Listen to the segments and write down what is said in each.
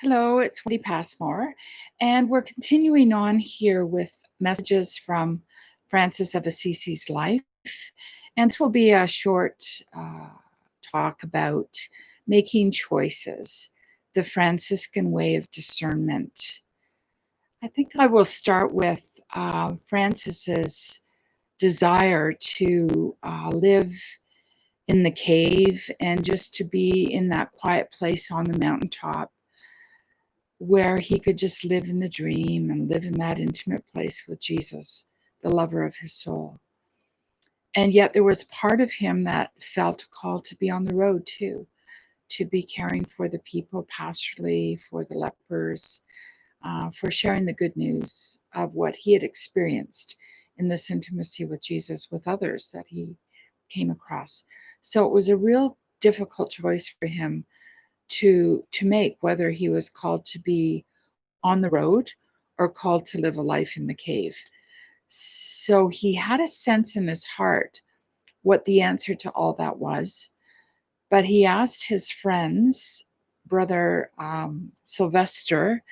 Hello, it's Wendy Passmore, and we're continuing on here with messages from Francis of Assisi's life. And this will be a short talk about making choices, the Franciscan way of discernment. I think I will start with Francis's desire to live in the cave and just to be in that quiet place on the mountaintop where he could just live in the dream and live in that intimate place with Jesus, the lover of his soul. And yet there was part of him that felt a call to be on the road too, to be caring for the people pastorally, for the lepers, for sharing the good news of what he had experienced in this intimacy with Jesus with others that he came across. So it was a real difficult choice for him to make, whether he was called to be on the road or called to live a life in the cave. So he had a sense in his heart what the answer to all that was. But he asked his friends, Brother Sylvester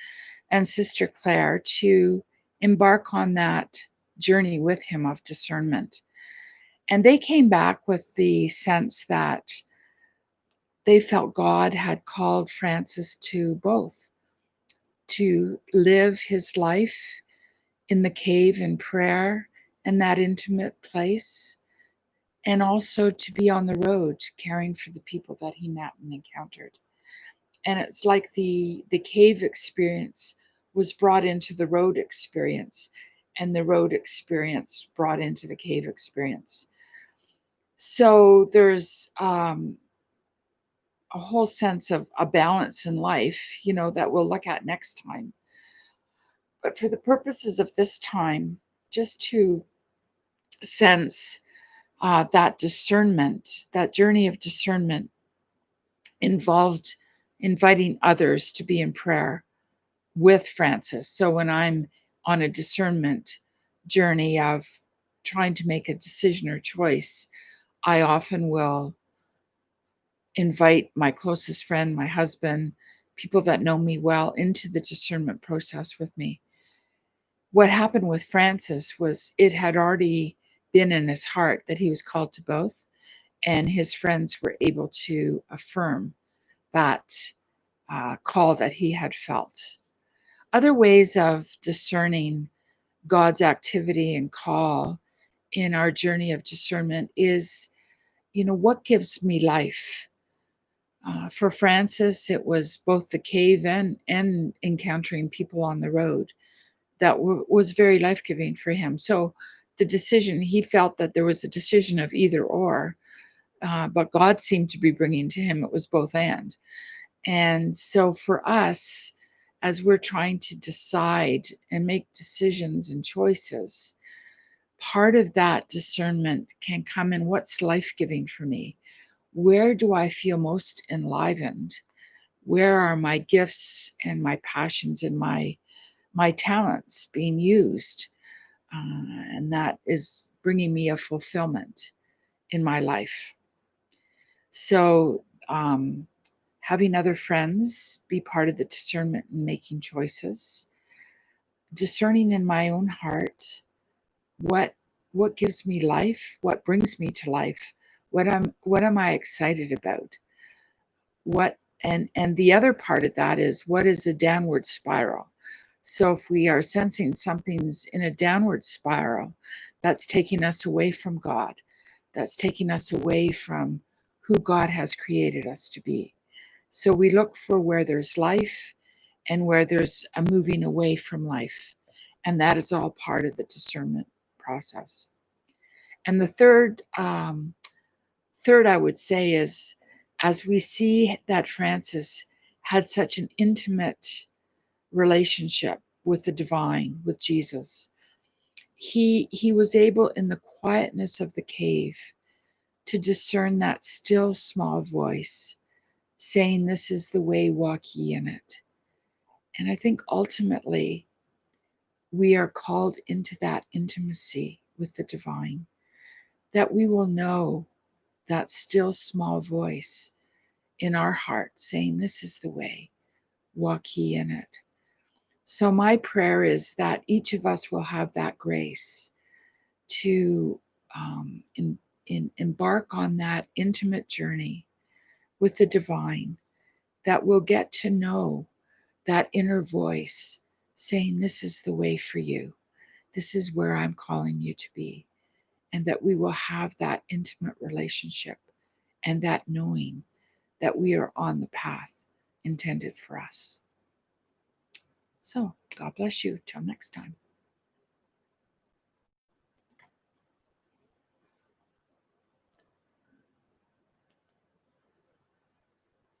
and Sister Claire, to embark on that journey with him of discernment. And they came back with the sense that they felt God had called Francis to both, to live his life in the cave in prayer and that intimate place, and also to be on the road caring for the people that he met and encountered. And it's like the cave experience was brought into the road experience, and the road experience brought into the cave experience. So there's a whole sense of a balance in life, that we'll look at next time. But for the purposes of this time, just to sense that discernment, that journey of discernment involved inviting others to be in prayer with Francis. So when I'm on a discernment journey of trying to make a decision or choice, I often will invite my closest friend, my husband, people that know me well into the discernment process with me. What happened with Francis was it had already been in his heart that he was called to both, and his friends were able to affirm that call that he had felt. Other ways of discerning God's activity and call in our journey of discernment is, what gives me life? For Francis, it was both the cave and encountering people on the road that was very life giving for him. So the decision, he felt that there was a decision of either or, but God seemed to be bringing to him it was both and. And so for us, as we're trying to decide and make decisions and choices, part of that discernment can come in what's life giving for me? Where do I feel most enlivened? Where are my gifts and my passions and my talents being used? And that is bringing me a fulfillment in my life. So, having other friends be part of the discernment and making choices, discerning in my own heart what what gives me life, what brings me to life, what am I excited about, what and the other part of that is what is a downward spiral. So if we are sensing something's in a downward spiral, that's taking us away from God, that's taking us away from who God has created us to be. So we look for where there's life and where there's a moving away from life. And that is all part of the discernment process. And the third I would say is, as we see that Francis had such an intimate relationship with the divine, with Jesus, he was able in the quietness of the cave to discern that still small voice saying, "This is the way, walk ye in it." And I think ultimately we are called into that intimacy with the divine, that we will know that still small voice in our heart saying, "This is the way, walk ye in it. So, my prayer is that each of us will have that grace to embark on that intimate journey with the divine, that we'll get to know that inner voice saying, "This is the way for you. This is where I'm calling you to be." And that we will have that intimate relationship and that knowing that we are on the path intended for us. So, God bless you. Till next time.